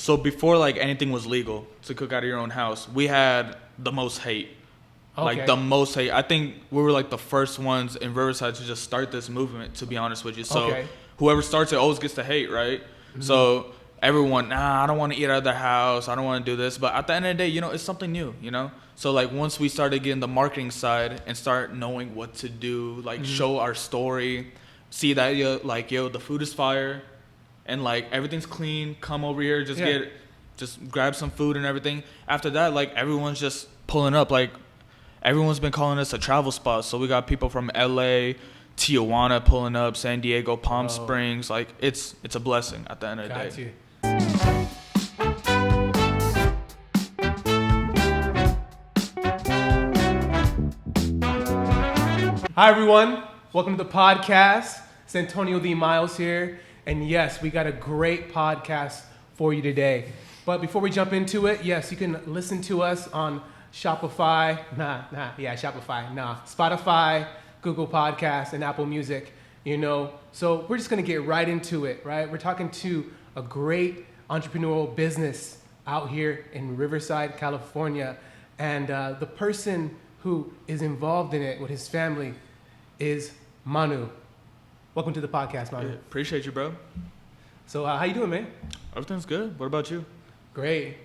So before like anything was legal to cook out of your own house, we had the most hate. Okay. Like the most hate. I think we were like the first ones in Riverside to just start this movement, to be honest with you. So whoever starts it always gets the hate, right? Mm-hmm. So everyone, I don't want to eat out of their house. I don't want to do this. But at the end of the day, you know, it's something new, you know? So like once we started getting the marketing side and start knowing what to do, like show our story, see that the food is fire and like everything's clean, come over here, just grab some food and everything. After that, like everyone's just pulling up. Like everyone's been calling us a travel spot. So we got people from LA, Tijuana pulling up, San Diego, Palm Springs. Like it's a blessing at the end of the day. Hi everyone, welcome to the podcast. It's Antonio D. Miles here, and yes, we got a great podcast for you today. But before we jump into it, yes, you can listen to us on Spotify, Google Podcasts, and Apple Music, you know. So we're just gonna get right into it, right? We're talking to a great entrepreneurial business out here in Riverside, California, and the person who is involved in it with his family is Manu. Welcome to the podcast, Manu. Yeah, appreciate you, bro. So how you doing, man? Everything's good. What about you? Great.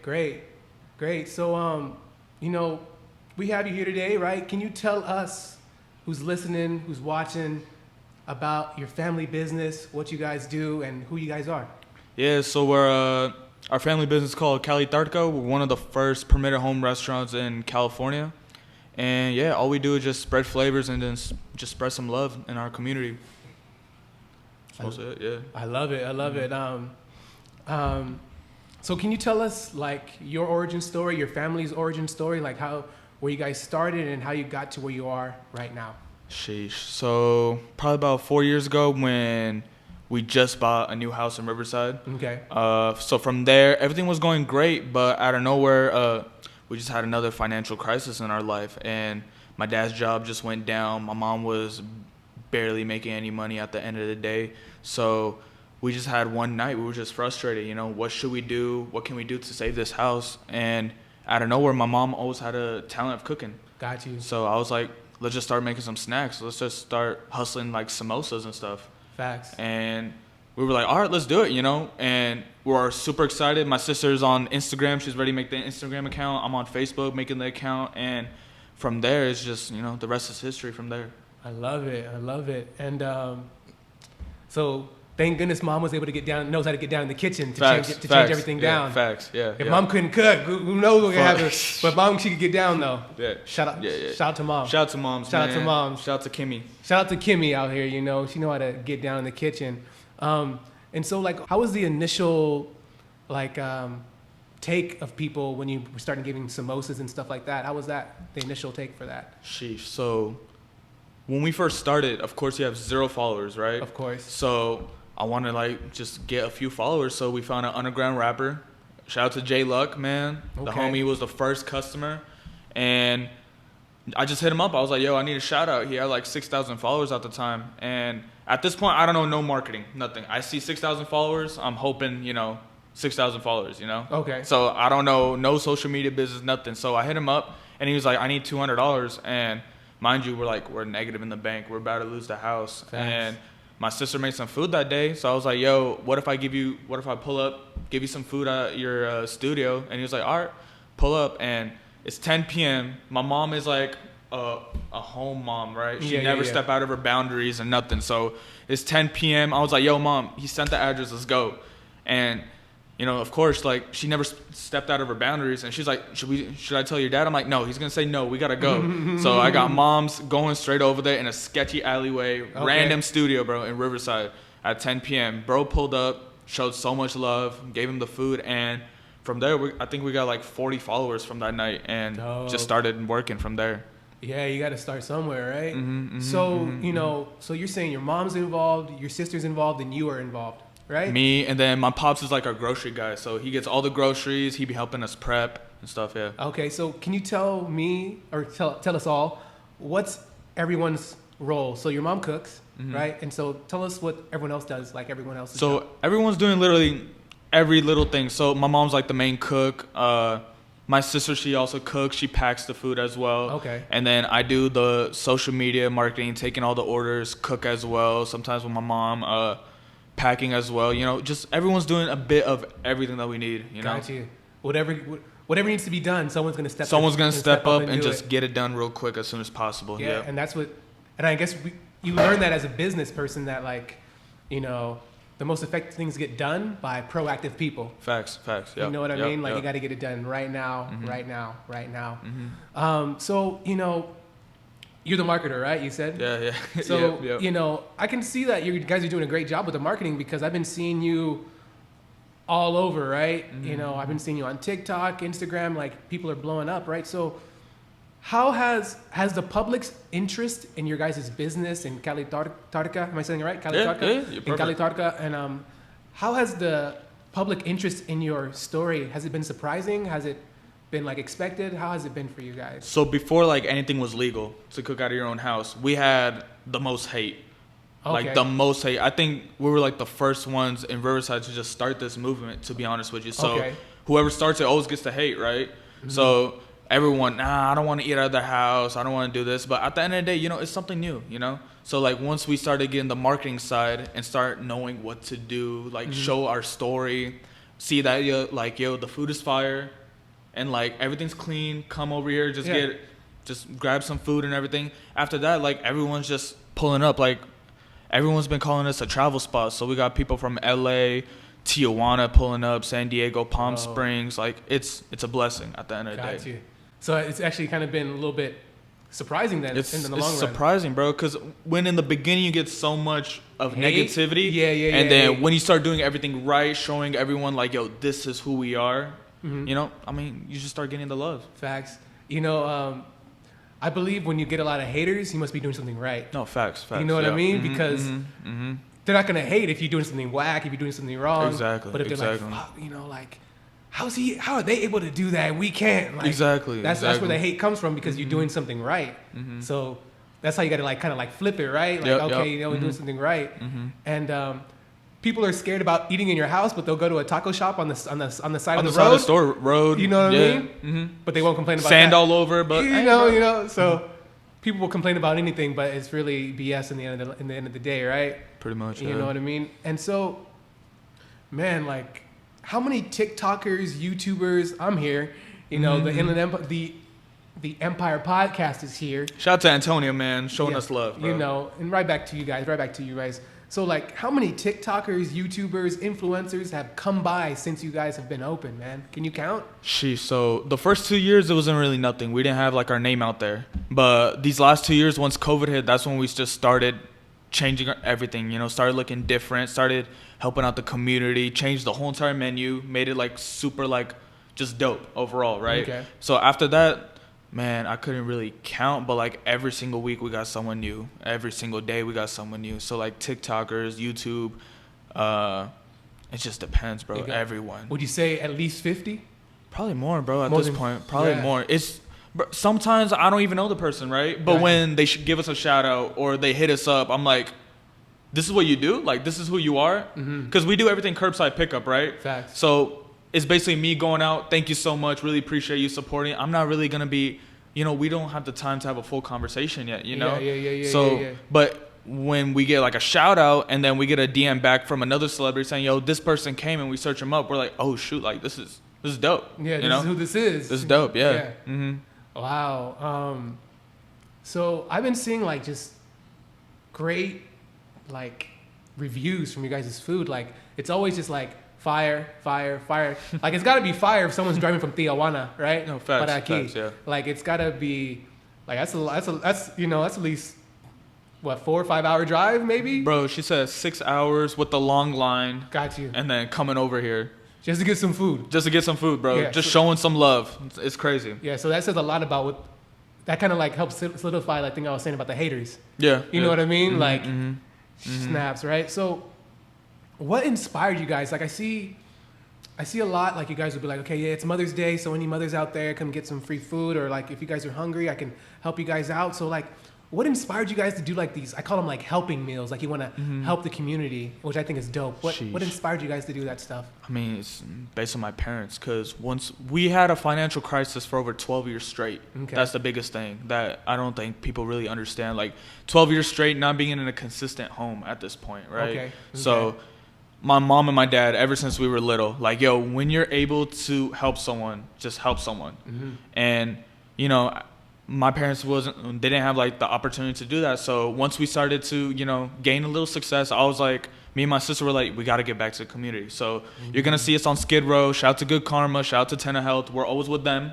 So, you know, we have you here today, right? Can you tell us who's listening, who's watching, about your family business, what you guys do, and who you guys are? Yeah, so we're our family business is called Cali Tardka. We're one of the first permitted home restaurants in California. And yeah, all we do is just spread flavors and then just spread some love in our community. That's it, yeah. I love it. So can you tell us like your origin story, your family's origin story, like where you guys started and how you got to where you are right now? Sheesh. So probably about 4 years ago when we just bought a new house in Riverside. Okay. So from there, everything was going great, but out of nowhere, we just had another financial crisis in our life, and my dad's job just went down. My mom was barely making any money at the end of the day. So we just had one night. We were just frustrated, you know, what should we do? What can we do to save this house? And out of nowhere, my mom always had a talent of cooking. Got you. So I was like, let's just start making some snacks. Let's just start hustling like samosas and stuff. Facts. And we were like, all right, let's do it, you know? And we're super excited. My sister's on Instagram. She's ready to make the Instagram account. I'm on Facebook making the account. And from there, it's just, you know, the rest is history from there. I love it. And so thank goodness mom was able to knows how to get down in the kitchen to change everything down. Facts, yeah. If mom couldn't cook, who knows what could happen? But mom, she could get down though. Yeah. Shout out to mom. Shout out to moms, Shout out to moms. Shout out to Kimi. Shout out to Kimi out here, you know. She know how to get down in the kitchen. And so, like, how was the initial, like, take of people when you were starting giving samosas and stuff like that? How was that, the initial take for that? Sheesh. So, when we first started, of course, you have 0 followers, right? Of course. So, I wanted to, like, just get a few followers. So, we found an underground rapper. Shout out to J Luck, man. Okay. The homie was the first customer. And I just hit him up. I was like, yo, I need a shout out. He had, like, 6,000 followers at the time. And at this point, I don't know, no marketing, nothing. I see 6,000 followers. I'm hoping, you know, 6,000 followers, you know? Okay. So I don't know, no social media business, nothing. So I hit him up, and he was like, I need $200. And mind you, we're negative in the bank. We're about to lose the house. Thanks. And my sister made some food that day. So I was like, yo, what if I pull up, give you some food at your studio? And he was like, all right, pull up. And it's 10 p.m. My mom is like, a home mom, right? She never stepped out of her boundaries and nothing. So it's 10 p.m. I was like, yo, mom, he sent the address, let's go. And, you know, of course, like, she never stepped out of her boundaries. And she's like, should I tell your dad? I'm like, no, he's going to say no, we got to go. So I got moms going straight over there in a sketchy alleyway, random studio, bro, in Riverside at 10 p.m. Bro pulled up, showed so much love, gave him the food, and from there, I think we got like 40 followers from that night and just started working from there. Yeah, you got to start somewhere, right? You know, so you're saying your mom's involved, your sister's involved, and you are involved, right? Me, and then my pops is like our grocery guy, so he gets all the groceries. He be helping us prep and stuff, yeah. Okay, so can you tell me, or tell us all, what's everyone's role? So your mom cooks, right? And so tell us what everyone else does, like everyone else. So everyone's doing literally every little thing. So my mom's like the main cook. My sister, she also cooks. She packs the food as well. Okay. And then I do the social media marketing, taking all the orders, cook as well. Sometimes with my mom, packing as well. You know, just everyone's doing a bit of everything that we need. You know. Got you. Whatever needs to be done, someone's gonna step. Someone's gonna step up and do just it. get it done real quick as soon as possible. Yeah. And that's what. And I guess you learn that as a business person that like, you know, the most effective things get done by proactive people. Facts. Yep. You know what I mean? Like yep. you got to get it done right now, right now. Mm-hmm. So you know, you're the marketer, right? You said. Yeah. So yep. you know, I can see that you guys are doing a great job with the marketing because I've been seeing you all over, right? Mm-hmm. You know, I've been seeing you on TikTok, Instagram. Like people are blowing up, right? So how has the public's interest in your guys' business in Cali Tardka? Am I saying it right? Cali Tardka? Yeah, in Cali Tardka. And how has the public interest in your story, has it been surprising? Has it been like expected? How has it been for you guys? So before like anything was legal to cook out of your own house, we had the most hate. Okay. Like the most hate. I think we were like the first ones in Riverside to just start this movement, to be honest with you. So whoever starts it always gets the hate, right? Mm-hmm. So everyone, I don't want to eat out of the house. I don't want to do this. But at the end of the day, you know, it's something new, you know? So, like, once we started getting the marketing side and start knowing what to do, like, show our story, see that, yo, the food is fire and, like, everything's clean. Come over here, just grab some food and everything. After that, like, everyone's just pulling up. Like, everyone's been calling us a travel spot. So, we got people from L.A., Tijuana pulling up, San Diego, Palm Springs. Like, it's a blessing at the end of the day. You. So it's actually kind of been a little bit surprising then in the long run. It's surprising, bro, because when in the beginning you get so much of negativity, and then when you start doing everything right, showing everyone like, yo, this is who we are, you know, I mean, you just start getting the love. Facts. You know, I believe when you get a lot of haters, you must be doing something right. No, facts. You know what I mean? Because they're not going to hate if you're doing something whack, if you're doing something wrong. Exactly. But if they're like, fuck, you know, like, how are they able to do that? We can't. Like, exactly. That's where the hate comes from because you're doing something right. So that's how you got to like kind of like flip it, right? Like, you know, we're doing something right. And people are scared about eating in your house, but they'll go to a taco shop on the side of the road. On the side of the store road. You know what I mean? But they won't complain about sand that. all over. But you know. So people will complain about anything, but it's really BS in the end of the day, right? Pretty much. You know what I mean? And so, man, like, how many TikTokers, YouTubers? I'm here. You know, the Empire Podcast is here. Shout out to Antonio, man, showing us love, bro. You know, and right back to you guys. So, like, how many TikTokers, YouTubers, influencers have come by since you guys have been open, man? Can you count? Sheesh. So the first 2 years, it wasn't really nothing. We didn't have like our name out there. But these last 2 years, once COVID hit, that's when we just started changing everything, you know, started looking different, started helping out the community, changed the whole entire menu, made it like super like just dope overall, right? Okay. So after that, man, I couldn't really count, but like every single week we got someone new. Every single day we got someone new. So like TikTokers, YouTube, it just depends, bro. Everyone. Would you say at least 50? Probably more, bro, at this point. Probably more. It's sometimes I don't even know the person, right? But when they should give us a shout out or they hit us up, I'm like, this is what you do? Like, this is who you are? Because we do everything curbside pickup, right? Facts. So it's basically me going out, thank you so much, really appreciate you supporting. I'm not really going to be, you know, we don't have the time to have a full conversation yet, you know? Yeah. But when we get like a shout out and then we get a DM back from another celebrity saying, yo, this person came, and we search them up, we're like, oh, shoot, like, this is dope. Yeah, this is who this is. This is dope, yeah. Wow. So I've been seeing like just great like reviews from you guys' food. Like it's always just like fire. Like it's gotta be fire if someone's driving from Tijuana, right? No, facts, yeah. Like it's gotta be like that's you know, that's at least what, 4 or 5 hour drive maybe? Bro, she said 6 hours with the long line. Got you. And then coming over here. Just to get some food. Just to get some food, bro. Yeah, just showing some love. It's crazy. Yeah, so that says a lot about what that kind of like helps solidify that thing I was saying about the haters. Yeah. You know what I mean? Like snaps, right? So what inspired you guys? Like I see a lot like you guys would be like, okay, yeah, it's Mother's Day, so any mothers out there, come get some free food, or like if you guys are hungry, I can help you guys out. So like what inspired you guys to do like these? I call them like helping meals. Like you want to help the community, which I think is dope. What inspired you guys to do that stuff? I mean, it's based on my parents, because once we had a financial crisis for over 12 years straight. Okay. That's the biggest thing that I don't think people really understand. Like 12 years straight, not being in a consistent home at this point, right? Okay. So my mom and my dad, ever since we were little, like, yo, when you're able to help someone, just help someone. And, you know, my parents they didn't have like the opportunity to do that. So once we started to, you know, gain a little success, I was like, me and my sister were like, we got to get back to the community. So you're going to see us on Skid Row. Shout out to Good Karma. Shout out to Tenna Health. We're always with them,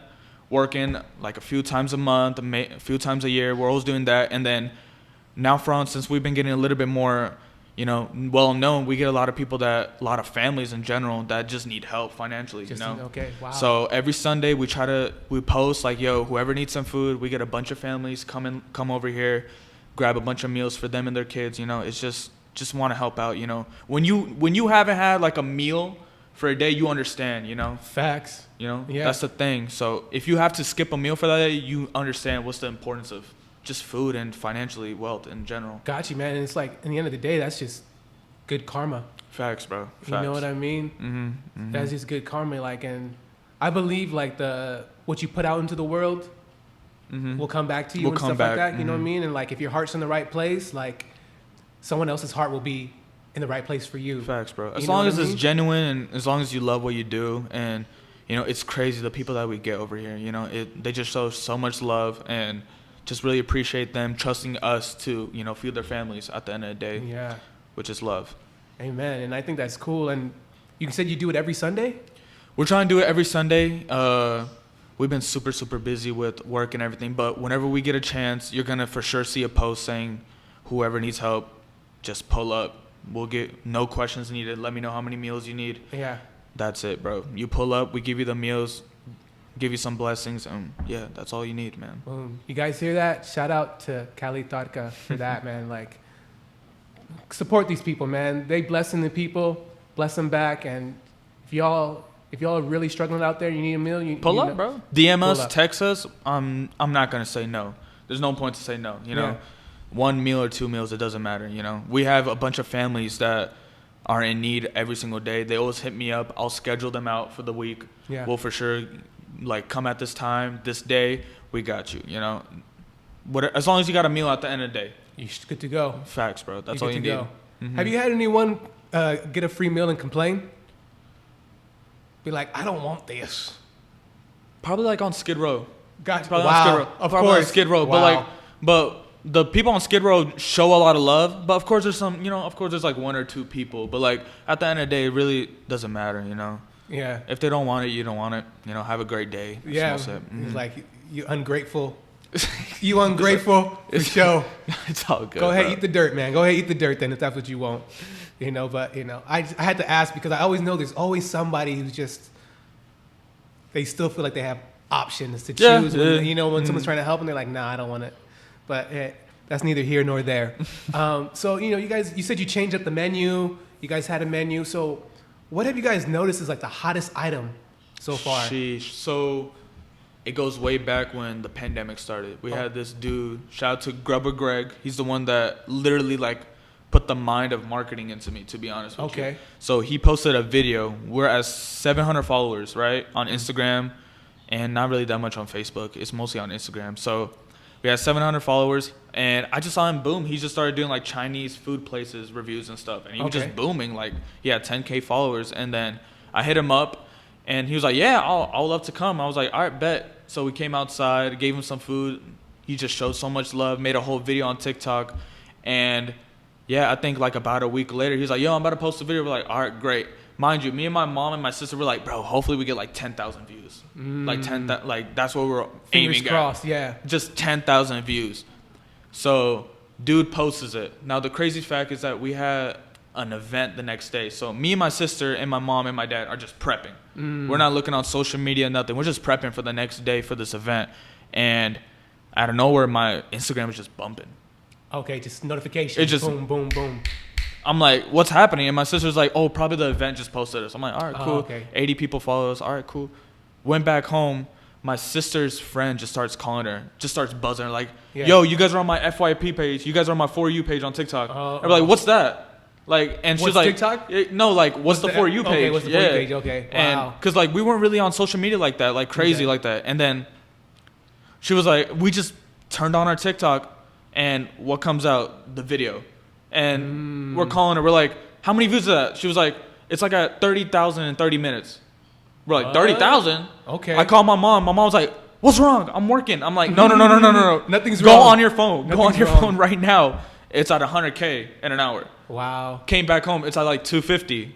working like a few times a month, a few times a year. We're always doing that. And then now since we've been getting a little bit more, you know, well known, we get a lot of people a lot of families in general that just need help financially, you know? Okay, wow. So every Sunday we post like, yo, whoever needs some food, we get a bunch of families come over here, grab a bunch of meals for them and their kids, you know? It's just want to help out, you know? When you haven't had like a meal for a day, you understand, you know? Facts. You know? Yeah. That's the thing. So if you have to skip a meal for that day, you understand what's the importance of just food and financially wealth in general. Got you, man. And it's like, in the end of the day, that's just good karma. Facts, bro. Facts. You know what I mean? That's just good karma. Like, and I believe like what you put out into the world will come back to you and stuff like that. You know what I mean? And like, if your heart's in the right place, like someone else's heart will be in the right place for you. Facts, bro. As long as it's genuine and as long as you love what you do, and you know, it's crazy the people that we get over here. You know, they just show so much love, and just really appreciate them trusting us to, you know, feed their families at the end of the day. Yeah. Which is love. Amen. And I think that's cool. And you said you do it every Sunday? We're trying to do it every Sunday. We've been super, super busy with work and everything. But whenever we get a chance, you're going to for sure see a post saying, whoever needs help, just pull up. We'll get no questions needed. Let me know how many meals you need. Yeah. That's it, bro. You pull up, we give you the meals, give you some blessings, and yeah, that's all you need, man. Boom. You guys hear that? Shout out to Cali Tardka for that, man. Like, support these people, man. They blessing the people, bless them back. And if y'all are really struggling out there, you need a meal, you pull up, bro. DM us, text us. I'm not gonna say no. There's no point to say no. You know, 1 meal or 2 meals, it doesn't matter. You know, we have a bunch of families that are in need every single day. They always hit me up. I'll schedule them out for the week. Yeah. We'll for sure like come at this time, this day, we got you, you know. As long as you got a meal at the end of the day, you're good to go. Facts, bro. That's all you need. Have you had anyone get a free meal and complain? Be like, I don't want this. Probably like on Skid Row. Gotcha. Probably on Skid Row. Of course. On Skid Row. Wow. But the people on Skid Row show a lot of love. But of course there's like 1 or 2 people. But like at the end of the day, it really doesn't matter, you know. Yeah. If they don't want it, you don't want it. You know, have a great day. Yeah. It's like, you ungrateful. You ungrateful for show. It's all good. Go ahead, eat the dirt, man. Go ahead, eat the dirt then if that's what you want. You know, but, you know, I had to ask because I always know there's always somebody who's just, they still feel like they have options to choose. When, you know, when someone's trying to help and they're like, nah, I don't want it. But that's neither here nor there. So, you know, you said you changed up the menu. You guys had a menu. So what have you guys noticed is like the hottest item so far? Sheesh. So it goes way back when the pandemic started. We had this dude, shout out to Grubber Greg. He's the one that literally like put the mind of marketing into me, to be honest with you. So he posted a video. We're at 700 followers, right? On Instagram, and not really that much on Facebook. It's mostly on Instagram. So we had 700 followers, and I just saw him boom. He just started doing like Chinese food places reviews and stuff, and he was just booming. Like he had 10K followers, and then I hit him up, and he was like, "Yeah, I'll love to come." I was like, "All right, bet." So we came outside, gave him some food. He just showed so much love, made a whole video on TikTok, and yeah, I think like about a week later, he's like, "Yo, I'm about to post a video." We're like, "All right, great." Mind you, me and my mom and my sister were like, "Bro, hopefully we get like 10,000 views." Like like that's what we're aiming Fingers crossed, yeah. Just 10,000 views. So, dude posts it. Now the crazy fact is that we had an event the next day. So me and my sister and my mom and my dad are just prepping. We're not looking on social media, nothing. We're just prepping for the next day for this event. And out of nowhere, my Instagram is just bumping. Okay, just notifications. It just boom, boom, boom. I'm like, what's happening? And my sister's like, oh, probably the event just posted us. I'm like, all right, cool. 80 people follow us. All right, cool. Went back home. my sister's friend just starts calling her, just starts buzzing her like, Yeah. yo, you guys are on my FYP page. You guys are on my For You page on TikTok. I'm like, what's that? Like, and she's like, TikTok? No, like, what's the For You page? Okay, what's the For You page? Okay, wow. And because like we weren't really on social media like that, like crazy like that. And then she was like, we just turned on our TikTok, and what comes out? The video. And we're calling her. We're like, how many views is that? She was like, it's like at 30,000 in 30 minutes. We're like, 30,000? Okay. I called my mom. My mom was like, what's wrong? I'm working. I'm like, no. Nothing's Go wrong. on your phone. Go on your phone right now. It's at 100K in an hour. Wow. Came back home. It's at like 250.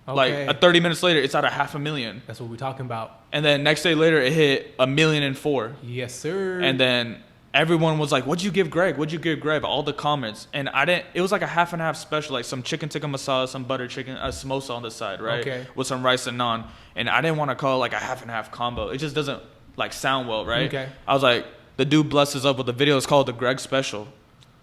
Okay. Like 30 minutes later, it's at 500,000. That's what we're talking about. And then next day later, it hit 1,000,004. Yes, sir. And then everyone was like, what'd you give Greg? What'd you give Greg? All the comments. And I didn't, it was like a half and half special, like some chicken tikka masala, some butter chicken, a samosa on the side, right? Okay. With some rice and naan. And I didn't want to call it like a half and half combo. It just doesn't like sound well, right? Okay. I was like, the dude blesses up with the video. It's called the Greg Special.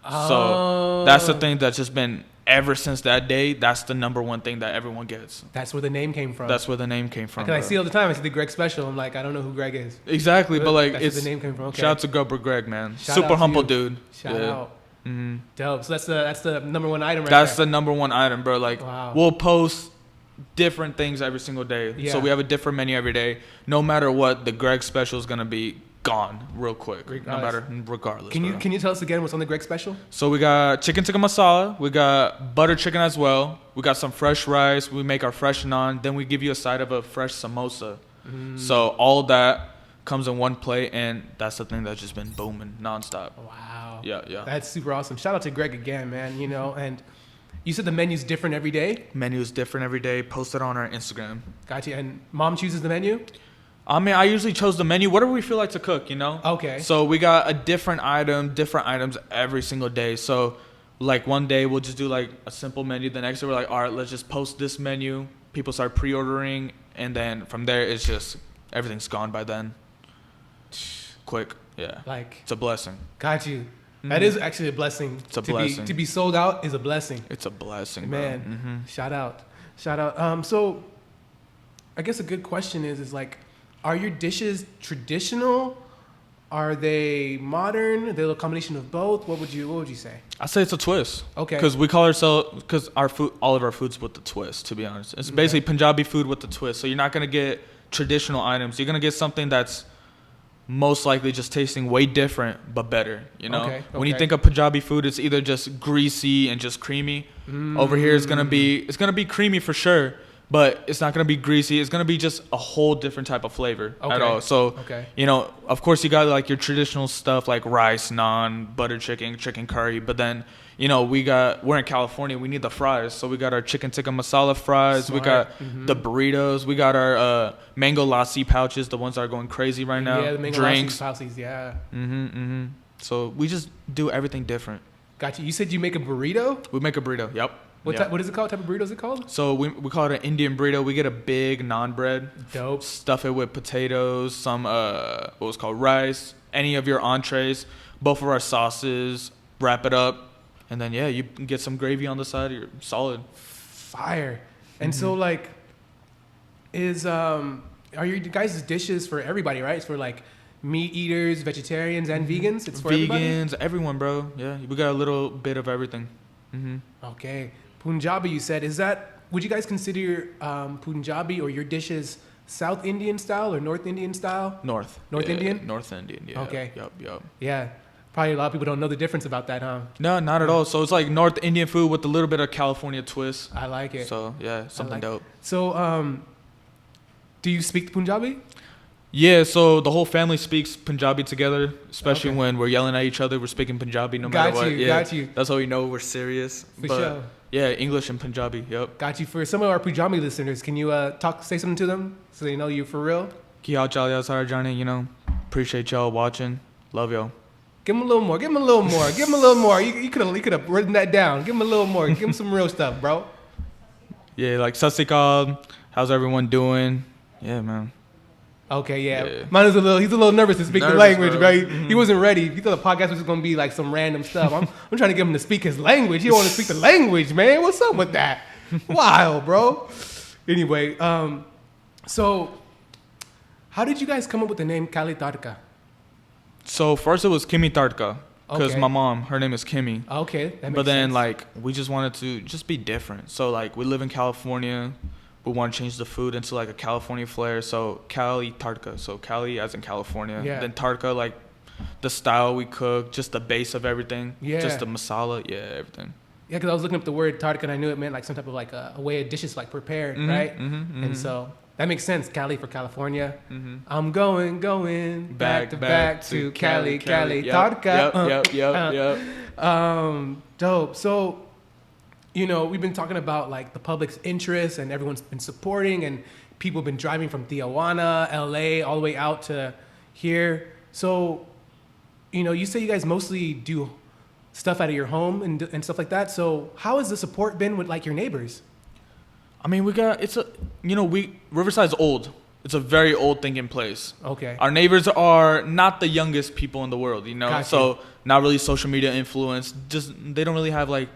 Oh. So that's the thing that's just been, ever since that day, that's the number one thing that everyone gets. That's where the name came from. That's where the name came from. Because I see all the time. I see the Greg Special. I'm like, I don't know who Greg is. Exactly, but like, that's it's where the name came from. Okay. Shout out to Gubber Greg, man. Shout Super out to humble you. dude. Shout out. Dope. So that's the number one item right That's there. the number one item, bro. Like, Wow. we'll post different things every single day. Yeah. So we have a different menu every day. No matter what, the Greg Special is gonna be gone real quick. Regardless. Can bro. you tell us again what's on the Greg Special? So we got chicken tikka masala. We got butter chicken as well. We got some fresh rice. We make our fresh naan. Then we give you a side of a fresh samosa. So all that comes in one plate, and that's the thing that's just been booming nonstop. Wow. Yeah. That's super awesome. Shout out to Greg again, man. You know, and you said the menu's different every day. Menu is different every day. Posted on our Instagram. Gotcha. And mom chooses the menu? I mean, I usually chose the menu, whatever we feel like to cook, you know? Okay. So we got a different items every single day. So like one day we'll just do like a simple menu. The next day we're like, all right, let's just post this menu. People start pre-ordering. And then from there, it's just, everything's gone by then. Quick. Yeah. Like, It's a blessing. got you. That is actually a blessing. It's a blessing. To be sold out is a blessing. It's a blessing, Man, shout out. So I guess a good question is like, are your dishes traditional? Are they modern? Are they a combination of both? What would you say? I say it's a twist. Okay. Because we call ourselves, because our food, all of our food's with the twist, to be honest. It's basically Punjabi food with the twist. So you're not going to get traditional items. You're going to get something that's most likely just tasting way different, but better, you know? Okay. When you think of Punjabi food, it's either just greasy and just creamy. Over here, it's going to be creamy for sure. But it's not going to be greasy. It's going to be just a whole different type of flavor at all. So, you know, of course, you got like your traditional stuff like rice, naan, butter chicken, chicken curry. But then, you know, we're in California. We need the fries. So we got our chicken tikka masala fries. Smart. We got the burritos. We got our mango lassi pouches, the ones that are going crazy right now. Yeah, the mango drinks. lassi pouches, yeah. So we just do everything different. Gotcha. You said you make a burrito? We make a burrito. Yep. What is it called? What type of burrito is it called? So we call it an Indian burrito. We get a big naan bread. Dope. Stuff it with potatoes, some what was called rice, any of your entrees, both of our sauces, wrap it up, and then you can get some gravy on the side. You're solid. Fire. And so like, are your guys' dishes for everybody, right? It's for like meat eaters, vegetarians, and vegans. It's for vegans, everyone, bro. Yeah, we got a little bit of everything. Okay. Punjabi, you said, would you guys consider Punjabi or your dishes South Indian style or North Indian style? North Indian? North Indian, yeah. Okay. Yup. Yeah. Probably a lot of people don't know the difference about that, huh? No, not at all. So it's like North Indian food with a little bit of California twist. I like it. So, yeah, something dope. So, do you speak Punjabi? Yeah, so the whole family speaks Punjabi together, especially when we're yelling at each other. We're speaking Punjabi no matter what. Got you. That's how we know we're serious. For sure. Yeah, English and Punjabi. Yep. Got you. For some of our Punjabi listeners, can you say something to them so they know you for real? Ki hal chal ya sare jane, you know. Appreciate y'all watching. Love y'all. Give them a little more. Give them a little more. You could have written that down. Give them a little more. Give them some real stuff, bro. Yeah, like sat sri akal. How's everyone doing? Yeah, man. Okay, yeah. Manu's he's a little nervous to speak the language, bro. He wasn't ready. He thought the podcast was just gonna be like some random stuff. I'm trying to get him to speak his language. He don't want to speak the language, man. What's up with that? Wild, bro. Anyway, so How did you guys come up with the name Cali Tardka? So first it was Kimi Tardka because Okay. my mom, her name is Kimi. Okay, that makes But then sense. like we just wanted to just be different. So like we live in California. We want to change the food into like a California flair. So Cali Tardka. So Cali as in California. Yeah. Then Tardka, like the style we cook, just the base of everything. Yeah. Just the masala. Yeah, everything. Yeah, because I was looking up the word Tardka and I knew it meant like some type of like a way of dishes like prepared, right? And so that makes sense. Cali for California. I'm going back to back to Cali Tardka. Yep. Dope. So, you know, we've been talking about like the public's interest and everyone's been supporting and people have been driving from Tijuana, LA, all the way out to here. So, you know, you say you guys mostly do stuff out of your home and stuff like that. So how has the support been with like your neighbors? I mean, Riverside's old. It's a very old thinking place. Okay. Our neighbors are not the youngest people in the world, you know? Gotcha. So not really social media influence. Just, they don't really have like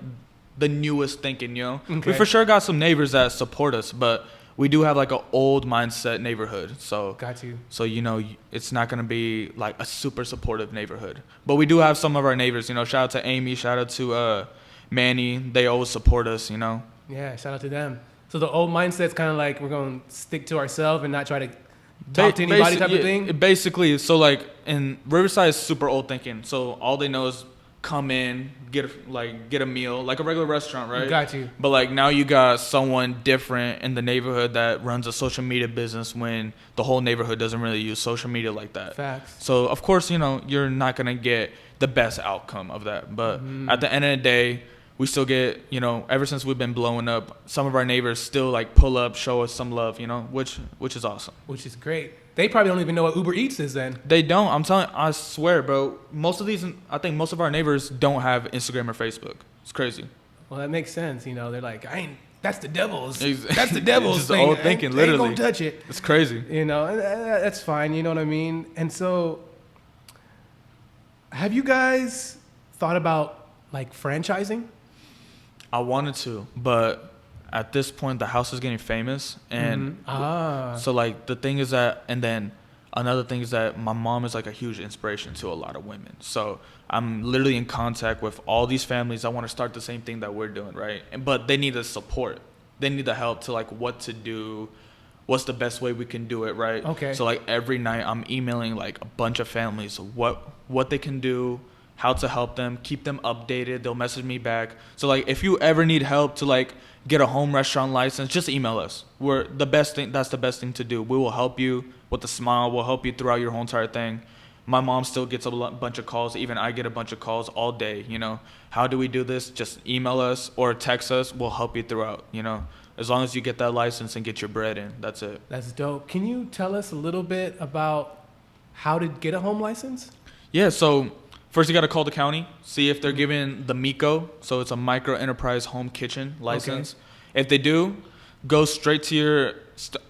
the newest thinking, you know? Okay. We for sure got some neighbors that support us, but we do have like an old mindset neighborhood. So, Got you. so you know, it's not going to be like a super supportive neighborhood. But we do have some of our neighbors, you know, shout out to Amy, shout out to Manny. They always support us, you know? Yeah, shout out to them. So the old mindset's kind of like we're going to stick to ourselves and not try to talk to anybody type of thing? Basically, so like in Riverside is super old thinking. So all they know is come in, get a meal, like a regular restaurant, right? Got you. But like now you got someone different in the neighborhood that runs a social media business when the whole neighborhood doesn't really use social media like that. Facts. So of course, you know, you're not gonna get the best outcome of that. But at the end of the day, we still get, you know, ever since we've been blowing up, some of our neighbors still like pull up, show us some love, you know, which is awesome. Which is great. They probably don't even know what Uber Eats is then. They don't. I swear, bro. I think most of our neighbors don't have Instagram or Facebook. It's crazy. Well, that makes sense. You know, they're like, that's the devil's. Exactly. That's the devil's Just the thing. old thinking, Ain't literally. gonna touch it. It's crazy. You know, and that's fine. You know what I mean? And so, have you guys thought about like franchising? I wanted to, but at this point, the house is getting famous. And so, like, the thing is that, and then another thing is that my mom is like a huge inspiration to a lot of women. So I'm literally in contact with all these families that want to start the same thing that we're doing, right? But they need the support. They need the help to like what to do, what's the best way we can do it, right? Okay. So like every night I'm emailing like a bunch of families what they can do, how to help them, keep them updated. They'll message me back. So like if you ever need help to like get a home restaurant license, just email us. We're the best thing. That's the best thing to do. We will help you with a smile. We'll help you throughout your whole entire thing. My mom still gets a bunch of calls. Even I get a bunch of calls all day, you know. How do we do this? Just email us or text us. We'll help you throughout, you know. As long as you get that license and get your bread in, that's it. That's dope. Can you tell us a little bit about how to get a home license? Yeah, so first you got to call the county, see if they're giving the MICO, so it's a micro enterprise home kitchen license. Okay. If they do, go straight to your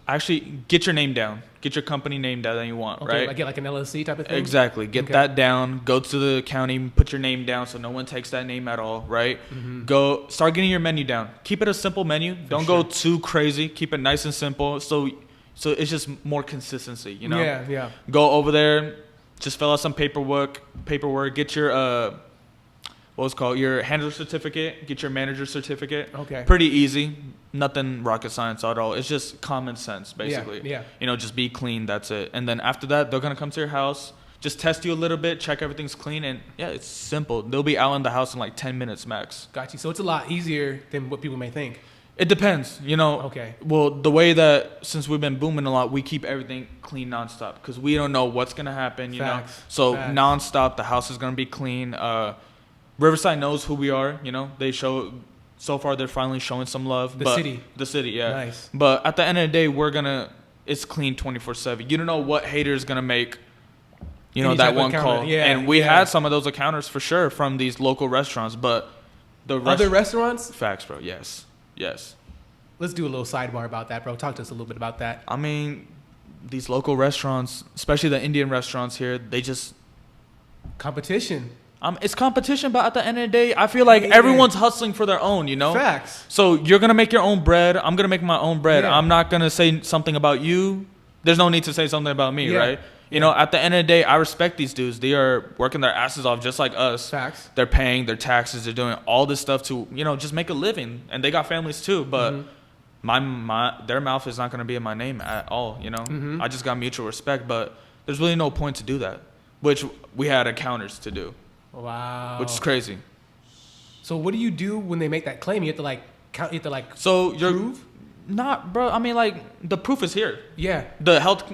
actually get your name down. Get your company name down that you want, okay, right? Like get like an LLC type of thing? Exactly. Get that down. Go to the county, put your name down so no one takes that name at all, right? Go start getting your menu down. Keep it a simple menu. Don't go too crazy. Keep it nice and simple. So it's just more consistency, you know? Yeah. Go over there, just fill out some paperwork, get your your handler certificate, get your manager certificate. Okay. Pretty easy. Nothing rocket science at all. It's just common sense, basically. Yeah. You know, just be clean, that's it. And then after that, they're going to come to your house, just test you a little bit, check everything's clean, and yeah, it's simple. They'll be out in the house in like 10 minutes max. Got you. So it's a lot easier than what people may think. It depends, you know. Okay. Well, the way that, since we've been booming a lot, we keep everything clean nonstop because we don't know what's going to happen, you know. So nonstop, the house is going to be clean. Riverside knows who we are, you know. So far, they're finally showing some love. The city, yeah. Nice. But at the end of the day, it's clean 24/7. You don't know what hater's going to make, you know, Any that type of one counter. call. Yeah, and we had some of those encounters for sure from these local restaurants, but other restaurants? Facts, bro. Yes. Let's do a little sidebar about that, bro. Talk to us a little bit about that. I mean, these local restaurants, especially the Indian restaurants here, they just... Competition. It's competition, but at the end of the day, I feel like everyone's hustling for their own, you know? Facts. So you're going to make your own bread. I'm going to make my own bread. Yeah. I'm not going to say something about you there's no need to say something about me, Yeah. right? You know, at the end of the day, I respect these dudes. They are working their asses off just like us. Facts. They're paying their taxes. They're doing all this stuff to, you know, just make a living. And they got families too. But their mouth is not going to be in my name at all, you know? I just got mutual respect. But there's really no point to do that, which we had encounters to do. Wow. Which is crazy. So what do you do when they make that claim? You have to like count. You have to like So you're prove. not, bro. I mean, like, the proof is here. Yeah. The health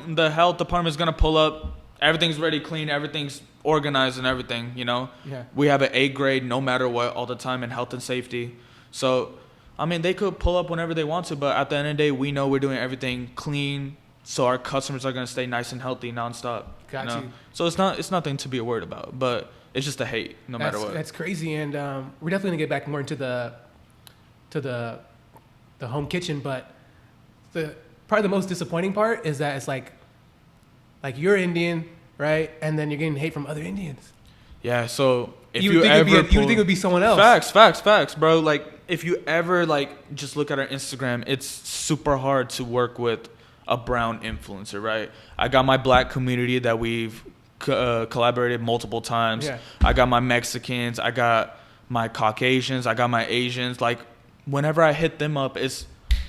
department is gonna pull up. Everything's ready, clean. Everything's organized and everything. You know. Yeah. We have an A grade, no matter what, all the time in health and safety. So, I mean, they could pull up whenever they want to, but at the end of the day, we know we're doing everything clean, so our customers are gonna stay nice and healthy nonstop. Got you know? you. So it's nothing to be worried about, but it's just a hate, no matter what. That's crazy, and we're definitely gonna get back more into the home kitchen, but probably the most disappointing part is that it's like you're Indian, right? And then you're getting hate from other Indians. Yeah. So if you you would think it would be someone else. Facts, bro. Like, if you ever like just look at our Instagram, it's super hard to work with a brown influencer, right? I got my black community that we've collaborated multiple times. Yeah. I got my Mexicans. I got my Caucasians. I got my Asians. Like, whenever I hit them up, it's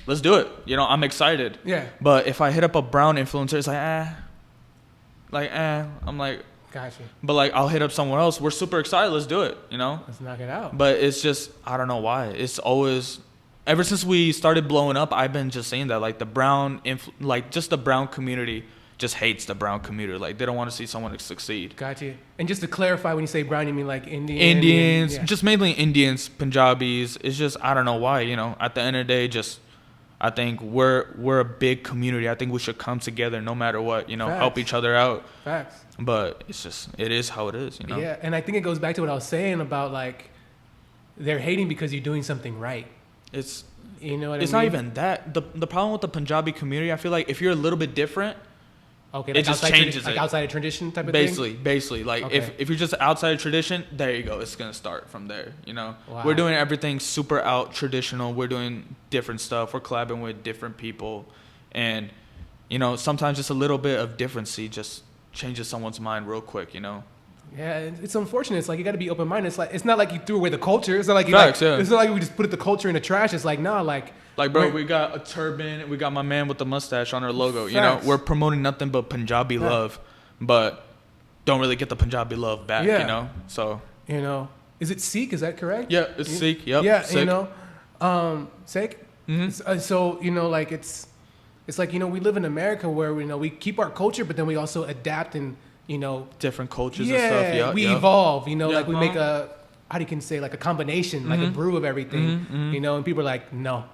let's do it. You know, I'm excited. Yeah. But if I hit up a brown influencer, it's like I'm like. Gotcha. But like, I'll hit up someone else. We're super excited. Let's do it. You know. Let's knock it out. But it's just, I don't know why. It's always, ever since we started blowing up, I've been just saying that, like, the brown, just the brown community just hates the brown community. Like, they don't want to see someone succeed. Gotcha. And just to clarify, when you say brown, you mean like Indians, yeah. just mainly Indians, Punjabis. It's just, I don't know why, you know. At the end of the day, just, I think we're a big community. I think we should come together no matter what, you know, Facts. help each other out. Facts. But it's just, it is how it is, you know. Yeah, and I think it goes back to what I was saying about, like, they're hating because you're doing something right. It's, you know what I mean? It's not even that. The problem with the Punjabi community, I feel like if you're a little bit different, okay, it like just outside changes like it. outside of tradition type of thing? Basically. Like, Okay. if you're just outside of tradition, there you go. It's going to start from there, you know? Wow. We're doing everything super out traditional. We're doing different stuff. We're collabing with different people. And, you know, sometimes just a little bit of differency just changes someone's mind real quick, you know? Yeah, it's unfortunate. It's like you got to be open-minded. It's like, it's not like you threw away the culture. It's not like Facts, yeah. It's not like we just put the culture in the trash. It's like, nah, like bro, we got a turban. We got my man with the mustache on our logo. Facts. You know, we're promoting nothing but Punjabi love, but don't really get the Punjabi love back, Yeah. you know? So, you know, is it Sikh? Is that correct? yeah, it's Sikh. Yep. Yeah, Sikh. you know, Sikh. So you know, like it's like, you know, we live in America where, you know, we keep our culture, but then we also adapt and, you know, different cultures yeah, and stuff. Yeah, we evolve. You know, Yeah, like we make how do you can say, like a combination, like a brew of everything. You know, and people are like, no.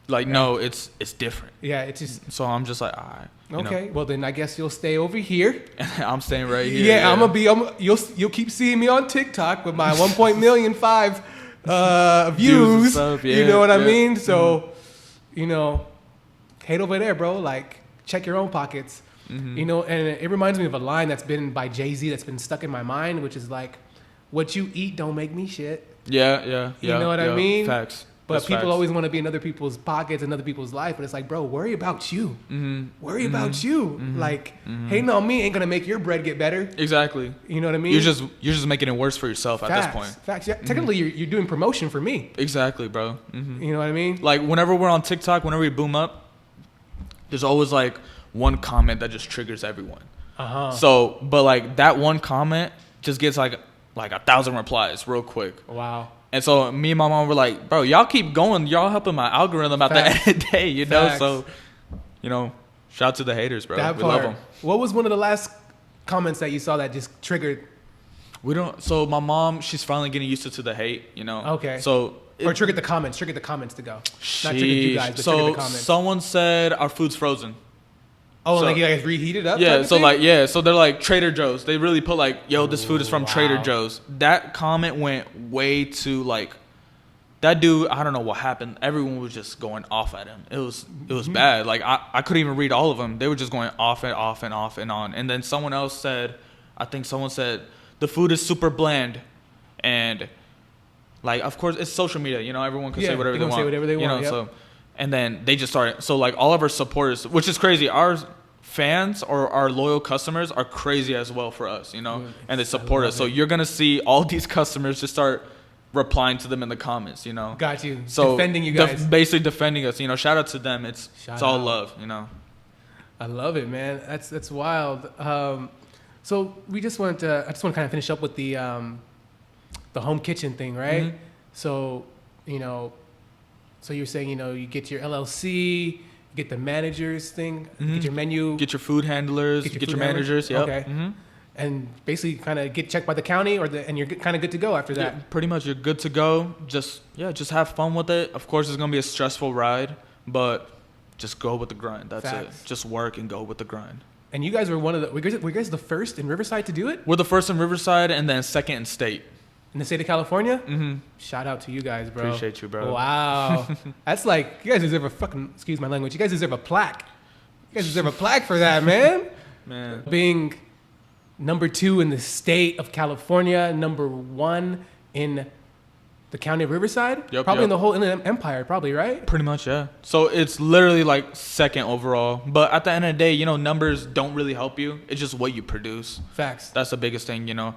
Like, no, it's different. Yeah, it's just So I'm just like, all right. you know. okay. Well, then I guess you'll stay over here. I'm staying right here. Yeah, you'll keep seeing me on TikTok with my 1.5 million views. Stuff, You know what I yeah. mean? So, you know, hate over there, bro. Like, check your own pockets. You know, and it reminds me of a line that's been by Jay-Z that's been stuck in my mind, which is like, "What you eat don't make me shit." Yeah. You know what I mean? Facts. But That's people facts. always want to be in other people's pockets and other people's life. But it's like, bro, worry about you. Worry about you. Like, hating on me ain't gonna make your bread get better. Exactly. You know what I mean? You're just making it worse for yourself at this point. Facts. Yeah, technically, you're doing promotion for me. Exactly, bro. You know what I mean? Like, whenever we're on TikTok, whenever we boom up, there's always like one comment that just triggers everyone. So, but like that one comment just gets like 1,000 replies real quick. Wow. And so me and my mom were like, bro, y'all keep going. Y'all helping my algorithm at the end of the day, you know? Facts. So, you know, shout out to the haters, bro. That We part. love them. What was one of the last comments that you saw that just triggered? So my mom, she's finally getting used to the hate, you know? Okay. So. Or triggered the comments. Triggered the comments to go. Not triggered you guys, but triggered the comments. Someone said our food's frozen. Oh, So- like you guys reheated up? Yeah, type of so thing? like so they're like Trader Joe's. They really put like, yo, this food is from Wow. Trader Joe's. That comment went way too like, that dude, I don't know what happened. Everyone was just going off at him. It was bad. Like I couldn't even read all of them. They were just going off and off and off and on. And then someone said the food is super bland, and like of course it's social media. You know, everyone can say whatever they want. Say whatever they want. You know, Yep. so and then they just started. So like all of our supporters, which is crazy. fans or our loyal customers are crazy as well for us, you know, and they support us. it. So you're going to see all these customers just start replying to them in the comments, you know. Got you. So defending you guys. Basically defending us, you know. Shout out to them. It's all love, you know. I love it, man. That's wild. So I just want to kind of finish up with the home kitchen thing, right? Mm-hmm. So, you know, so you're saying, you know, you get your LLC, you get the managers thing, get your menu, get your food handlers, get your managers, yeah. Okay. And basically kind of get checked by the county and you're kind of good to go after that. Yeah, pretty much you're good to go. Just have fun with it. Of course, it's going to be a stressful ride, but just go with the grind. That's Facts. it. Just work and go with the grind. And you guys were were you guys the first in Riverside to do it? We're the first in Riverside and then second in state. In the state of California? Mm-hmm. Shout out to you guys, bro. Appreciate you, bro. Wow. That's like, you guys deserve a fucking, excuse my language, you guys deserve a plaque. You guys deserve a plaque for that, man. Man. Being number 2 in the state of California, number 1 in the county of Riverside? Probably in the whole Inland Empire, probably, right? Pretty much, yeah. So it's literally like second overall. But at the end of the day, you know, numbers don't really help you. It's just what you produce. Facts. That's the biggest thing, you know.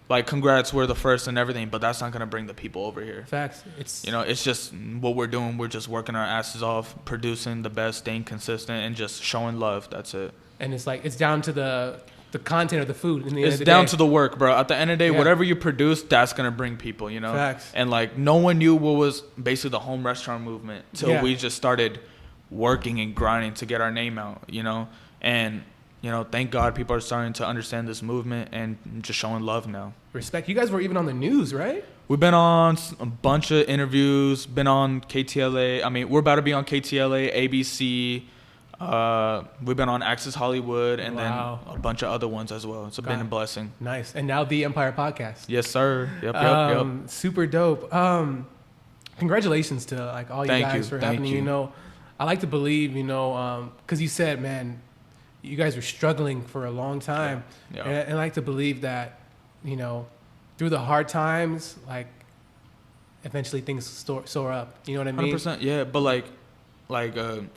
Like, congrats, we're the first and everything, but that's not going to bring the people over here. Facts. It's, you know, it's just what we're doing. We're just working our asses off, producing the best, staying consistent, and just showing love. That's it. And it's like, it's down to the content of the food. It's down to the work, bro. At the end of the day, whatever you produce, that's going to bring people, you know? Facts. And, like, no one knew what was basically the home restaurant movement till we just started working and grinding to get our name out, you know? And, you know, thank God people are starting to understand this movement and just showing love now. Respect. You guys were even on the news, right? We've been on a bunch of interviews, been on KTLA. I mean, we're about to be on KTLA, ABC. We've been on Access Hollywood and then a bunch of other ones as well. It's been a blessing. Nice. And now the Empire Podcast. Yes, sir. Yep. Super dope. Congratulations to like all you guys for having, you know, I like to believe, you know, because you said, man, you guys were struggling for a long time. Yeah. And I like to believe that, you know, through the hard times, like, eventually things soar up. You know what I mean? 100%. Yeah, but like,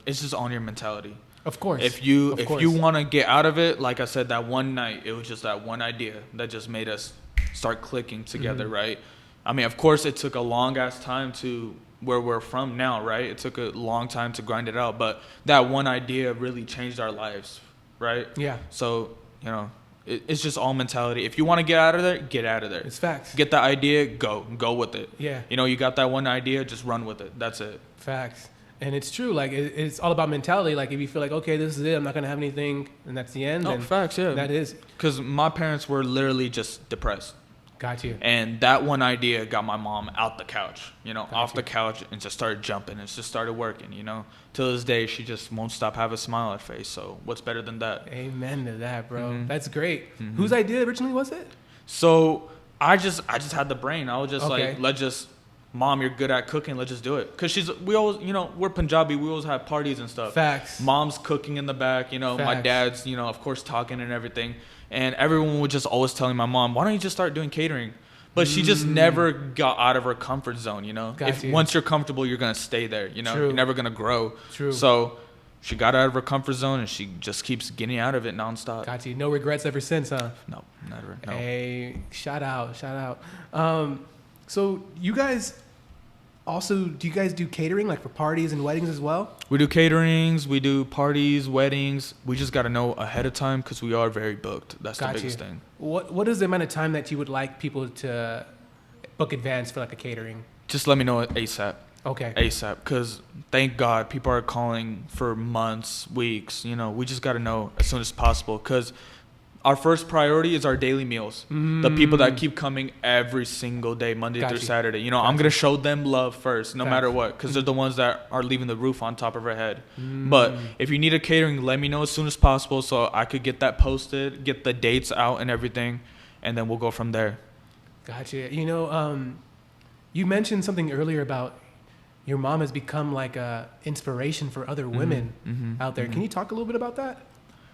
it's just on your mentality. Of course. If you want to get out of it, like I said, that one night, it was just that one idea that just made us start clicking together, right? I mean, of course, it took a long-ass time to where we're from now, right? It took a long time to grind it out, but that one idea really changed our lives, right? Yeah. So, you know, it's just all mentality. If you want to get out of there, get out of there. It's facts. Get the idea, go with it. Yeah. You know, you got that one idea, just run with it. That's it. Facts. And it's true. Like, it's all about mentality. Like, if you feel like, okay, this is it, I'm not going to have anything, and that's the end. Oh, facts, yeah. That is. Because my parents were literally just depressed. Got you. And that one idea got my mom out the couch, you know, off the couch, and just started jumping. And just started working, you know. Till this day, she just won't stop having a smile on her face. So what's better than that? Amen to that, bro. Mm-hmm. That's great. Mm-hmm. Whose idea originally was it? So I just had the brain. I was just like, Mom, you're good at cooking. Let's just do it. Because we always, you know, we're Punjabi. We always have parties and stuff. Facts. Mom's cooking in the back, you know. Facts. My dad's, you know, of course, talking and everything. And everyone would just always telling my mom, why don't you just start doing catering? But she just never got out of her comfort zone, you know. Once you're comfortable, you're going to stay there, you know. True. You're never going to grow. True. So she got out of her comfort zone, and she just keeps getting out of it nonstop. Got you. No regrets ever since, huh? No, never. No. Hey, shout out. So you guys also, do you guys do catering like for parties and weddings as well? We do caterings, we do parties, weddings. We just got to know ahead of time because we are very booked. That's the biggest thing. What is the amount of time that you would like people to book advance for like a catering? Just let me know ASAP. Okay. ASAP, because thank God people are calling for months, weeks. You know, we just got to know as soon as possible because our first priority is our daily meals. The people that keep coming every single day, Monday through Saturday. You know, I'm going to show them love first, no matter what, because they're the ones that are leaving the roof on top of our head. But if you need a catering, let me know as soon as possible so I could get that posted, get the dates out and everything, and then we'll go from there. Gotcha. You know, you mentioned something earlier about your mom has become like a inspiration for other women out there. Can you talk a little bit about that?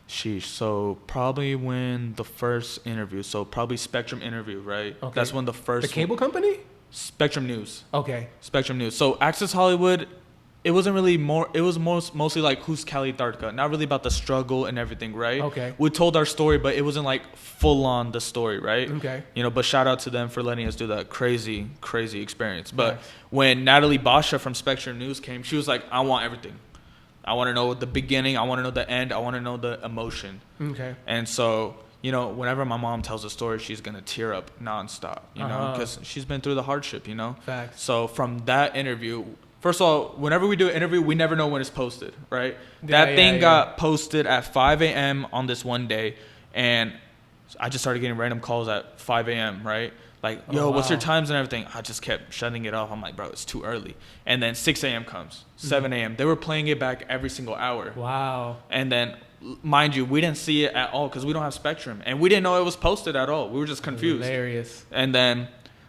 Sheesh. So probably when the first interview, so probably Spectrum interview, right? Okay. That's when the first... The cable company? Spectrum News. Okay. Spectrum News. So Access Hollywood, it wasn't really more. It was mostly like who's Cali Tardka, not really about the struggle and everything, right? Okay. We told our story, but it wasn't like full on the story, right? Okay. But shout out to them for letting us do that crazy experience. But Nice. when Natalie Basha from Spectrum News came, she was like, I want everything. I want to know the beginning. I want to know the end. I want to know the emotion. Okay. And so, whenever my mom tells a story, she's going to tear up nonstop, because she's been through the hardship, Facts. So from that interview, first of all, whenever we do an interview, we never know when it's posted, right? Yeah, That thing got posted at 5 a.m. on this one day, and I just started getting random calls at 5 a.m., right? Like, yo, what's your times and everything? I just kept shutting it off. I'm like, bro, it's too early. And then 6 a.m. comes, 7 a.m. They were playing it back every single hour. Wow. And then, mind you, we didn't see it at all because we don't have Spectrum. And we didn't know it was posted at all. We were just confused. Hilarious. And then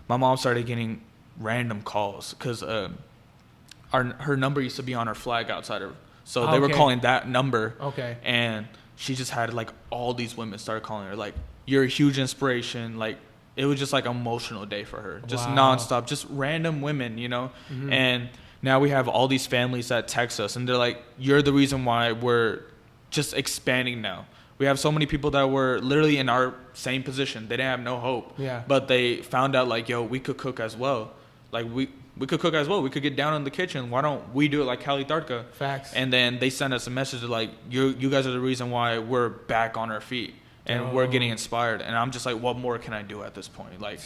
my mom started getting random calls because her number used to be on her flag outside her. So they were calling that number. Okay. And she just had, like, all these women started calling her. Like, you're a huge inspiration. Like, it was just like an emotional day for her, just nonstop, just random women, Mm-hmm. And now we have all these families that text us and they're like, you're the reason why we're just expanding now. We have so many people that were literally in our same position. They didn't have no hope, but they found out like, yo, we could cook as well. Like we could cook as well. We could get down in the kitchen. Why don't we do it like Cali Tardka? Facts. And then they sent us a message like, you guys are the reason why we're back on our feet. And we're getting inspired. And I'm just like, what more can I do at this point? Like,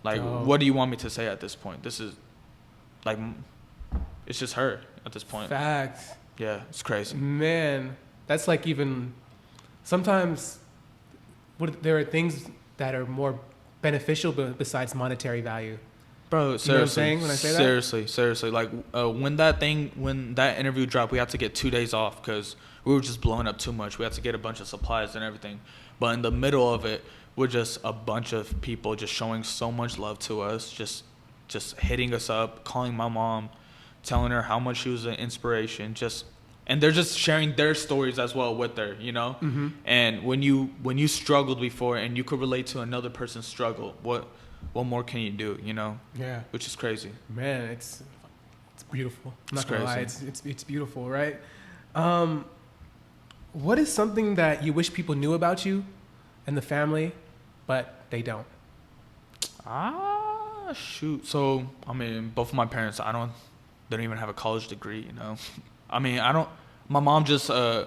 what do you want me to say at this point? This is, like, it's just her at this point. Facts. Yeah, it's crazy. Man, that's like even, sometimes there are things that are more beneficial besides monetary value. Bro, seriously. You know what I'm saying when I say that? Seriously. Like, when that interview dropped, we had to get 2 days off because we were just blowing up too much. We had to get a bunch of supplies and everything. But in the middle of it, we're just a bunch of people just showing so much love to us, just hitting us up, calling my mom, telling her how much she was an inspiration, and they're just sharing their stories as well with her, Mm-hmm. And when you struggled before and you could relate to another person's struggle, what more can you do, Yeah. Which is crazy. Man, it's beautiful. I'm It's not gonna lie, crazy. it's beautiful, right? What is something that you wish people knew about you and the family, but they don't? Shoot. So, I mean, both of my parents, they don't even have a college degree, I mean, my mom just, I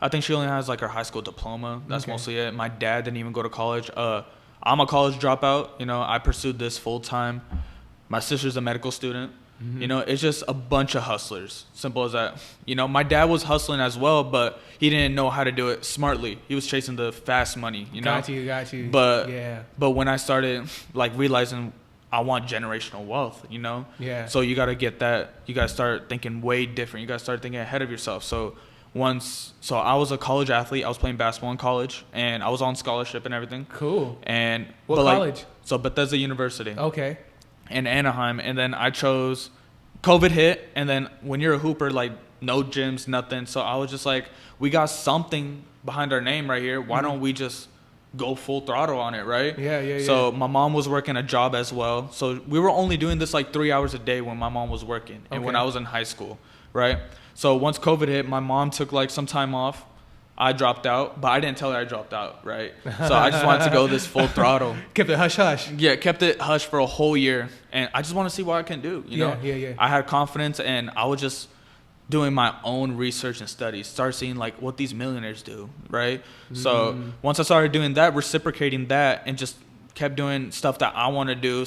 think she only has like her high school diploma. That's mostly it. My dad didn't even go to college. I'm a college dropout. I pursued this full time. My sister's a medical student. Mm-hmm. It's just a bunch of hustlers. Simple as that. My dad was hustling as well, but he didn't know how to do it smartly. He was chasing the fast money, Got you. But when I started like realizing I want generational wealth, Yeah. So you got to get that. You got to start thinking way different. You got to start thinking ahead of yourself. So I was a college athlete. I was playing basketball in college, and I was on scholarship and everything. Cool. And What college? So Bethesda University. Okay. In Anaheim, and then I chose. COVID hit, and then when you're a hooper, like no gyms, nothing. So I was just like, we got something behind our name right here. Why don't we just go full throttle on it, right? Yeah. So my mom was working a job as well. So we were only doing this like 3 hours a day when my mom was working, and when I was in high school, right? So once COVID hit, my mom took like some time off. I dropped out, but I didn't tell her I dropped out, right? So I just wanted to go this full throttle. Kept it hush-hush. Yeah, kept it hush for a whole year. And I just want to see what I can do, you know? Yeah. I had confidence, and I was just doing my own research and studies, start seeing like what these millionaires do, right? So once I started doing that, reciprocating that, and just kept doing stuff that I want to do,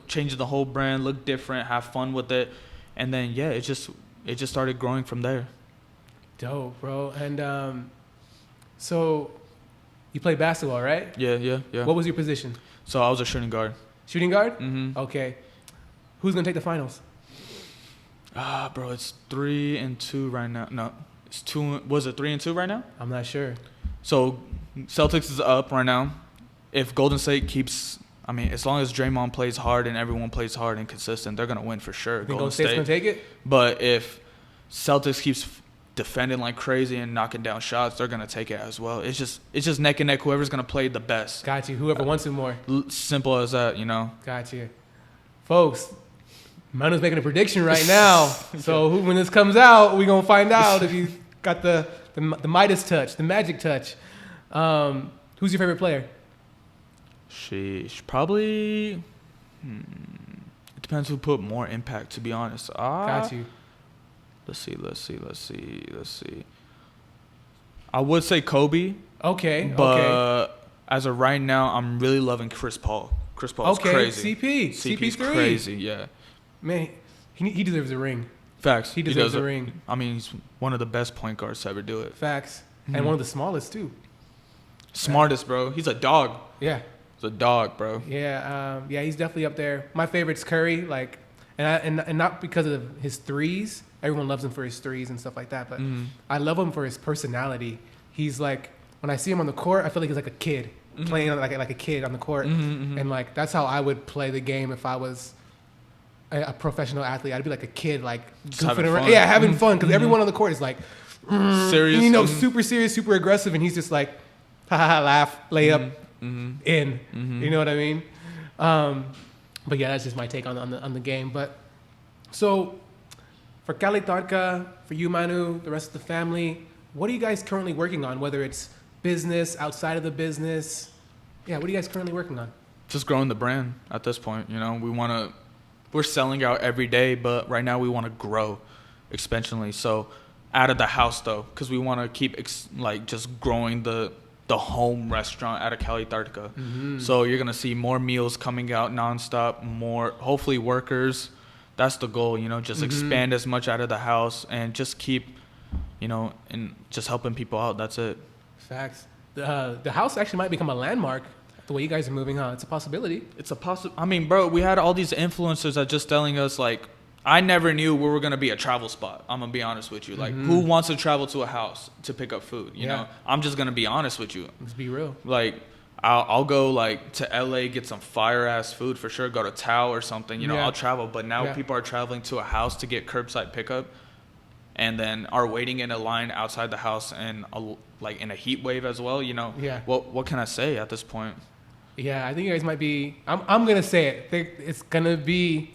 changing the whole brand, look different, have fun with it. And then, yeah, it just started growing from there. Dope, bro. And so you play basketball, right? Yeah. What was your position? So I was a shooting guard. Shooting guard? Mm-hmm. Okay. Who's going to take the finals? Bro, it's 3-2 right now. No, it's 2. Was it 3-2 right now? I'm not sure. So Celtics is up right now. If Golden State keeps, as long as Draymond plays hard and everyone plays hard and consistent, they're gonna win for sure. Think Golden State's gonna take it? But if Celtics keeps defending like crazy and knocking down shots, they're gonna take it as well. It's just neck and neck. Whoever's gonna play the best. Got you. Whoever wants it more. Simple as that, Got you. Folks, Manu's making a prediction right now. So when this comes out, we're going to find out if he's got the Midas touch, the magic touch. Who's your favorite player? Sheesh. Probably... It depends who put more impact, to be honest. Got you. Let's see. I would say Kobe. Okay. But as of right now, I'm really loving Chris Paul. Chris Paul is crazy. CP's crazy, yeah. Man, he deserves a ring. Facts. He deserves a ring. I mean, he's one of the best point guards to ever do it. Facts. And one of the smallest, too. Smartest, bro. He's a dog. Yeah. He's a dog, bro. Yeah, he's definitely up there. My favorite's Curry, and not because of his threes. Everyone loves him for his threes and stuff like that, but I love him for his personality. He's like, when I see him on the court, I feel like he's like a kid playing like a kid on the court, and like that's how I would play the game if I was a professional athlete. I'd be like a kid, like goofing around, having fun, because everyone on the court is like serious, super serious, super aggressive, and he's just like, ha ha, ha, laugh, lay up, in. You know what I mean? But yeah, that's just my take on the game. But so for Cali Tardka, for you, Manu, the rest of the family, what are you guys currently working on? Whether it's business, outside of the business, what are you guys currently working on? Just growing the brand at this point. You know, we're selling out every day, but right now we want to grow exponentially. So out of the house though, because we want to keep just growing the home restaurant out of Cali Tardka. So you're gonna see more meals coming out nonstop, more hopefully workers. That's the goal, just expand as much out of the house and just keep, and just helping people out. That's it. Facts. The house actually might become a landmark. The way you guys are moving, huh? It's a possibility. I mean, bro, we had all these influencers that just telling us like, I never knew we were going to be a travel spot. I'm going to be honest with you. Like, who wants to travel to a house to pick up food? You know, I'm just going to be honest with you. Let's be real. Like, I'll go like to LA, get some fire ass food for sure. Go to Tao or something, I'll travel. But now people are traveling to a house to get curbside pickup and then are waiting in a line outside the house and like in a heat wave as well. What can I say at this point? Yeah, I think you guys might be, I'm going to say it. It's going to be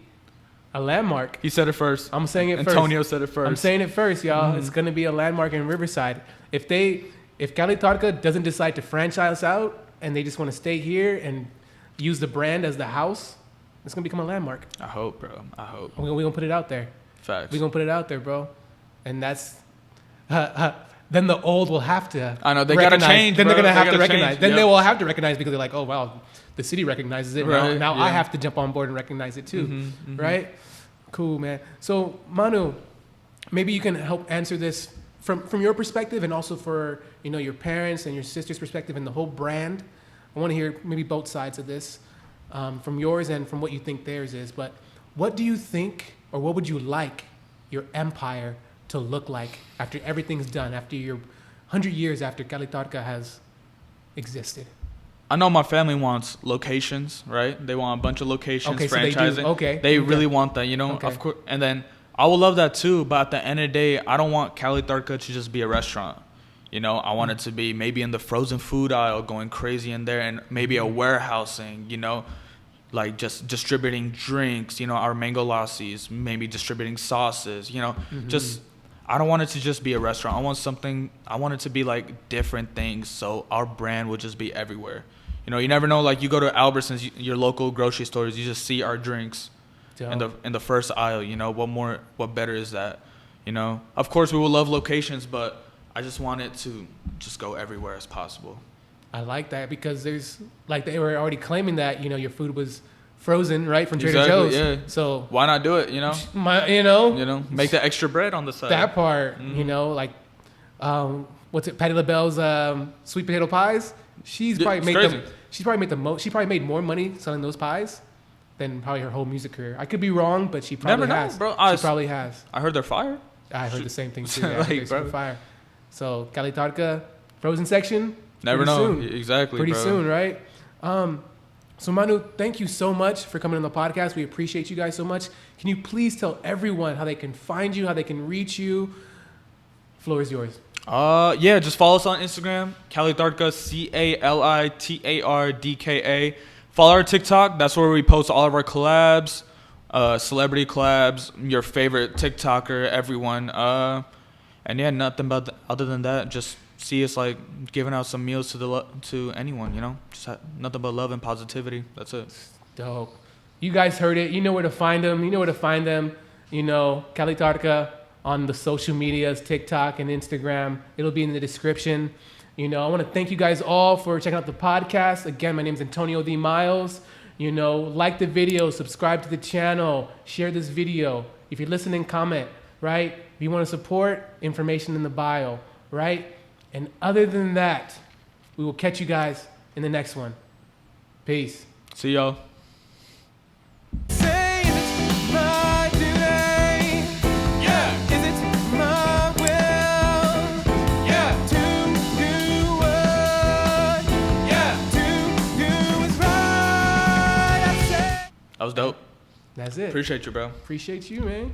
a landmark. He said it first. I'm saying it first. Antonio said it first. I'm saying it first, y'all. It's going to be a landmark in Riverside. If Cali Tardka doesn't decide to franchise out and they just want to stay here and use the brand as the house, it's going to become a landmark. I hope, bro. I hope. We're going to put it out there. Facts. We're going to put it out there, bro. And that's... then the old will have to. I know they gotta change. Then bro. they're gonna have to recognize. Change. Then they will have to recognize because they're like, oh wow, the city recognizes it. Right. Now I have to jump on board and recognize it too, right? Cool, man. So Manu, maybe you can help answer this from your perspective and also for your parents and your sister's perspective and the whole brand. I want to hear maybe both sides of this, from yours and from what you think theirs is. But what do you think, or what would you like your empire to look like after everything's done, after your 100 years after Cali Tardka has existed? I know my family wants locations, right? They want a bunch of locations, franchising. So they really want that, of course. And then I would love that too, but at the end of the day, I don't want Cali Tardka to just be a restaurant. I want it to be maybe in the frozen food aisle, going crazy in there, and maybe a warehousing, like just distributing drinks, our mango lassis, maybe distributing sauces, just... I don't want it to just be a restaurant. I want it to be like different things, so our brand would just be everywhere. You never know, like you go to Albertsons, your local grocery stores, you just see our drinks in the first aisle. What better is that? Of course we will love locations, but I just want it to just go everywhere as possible. I like that because there's like they were already claiming that your food was frozen, right, from Trader Joe's. Yeah. So why not do it? Make the extra bread on the side. That part, like, what's it? Patti LaBelle's sweet potato pies. She's probably made more money selling those pies than probably her whole music career. I could be wrong, but she probably has. She probably has. I heard they're fire. I heard the same thing too. Yeah, they're super fire. So Cali Tardka, frozen section. Never know. Soon. Exactly. Pretty soon, right? So Manu, thank you so much for coming on the podcast. We appreciate you guys so much. Can you please tell everyone how they can find you, how they can reach you? Floor is yours. Just follow us on Instagram, Cali Tardka, Calitardka. Follow our TikTok. That's where we post all of our collabs. celebrity collabs, your favorite TikToker, everyone. And yeah, nothing but other than that, just see us like giving out some meals to anyone, you know, just nothing but love and positivity. That's it. Dope. You guys heard it. You know where to find them. You know, Cali Tardka on the social medias, TikTok and Instagram. It'll be in the description. You know, I want to thank you guys all for checking out the podcast. Again, my name is Antonio D. Miles. You know, like the video, subscribe to the channel, share this video. If you're listening, comment, right? If you want to support, information in the bio, right? And other than that, we will catch you guys in the next one. Peace. See y'all. That was dope. That's it. Appreciate you, bro. Appreciate you, man.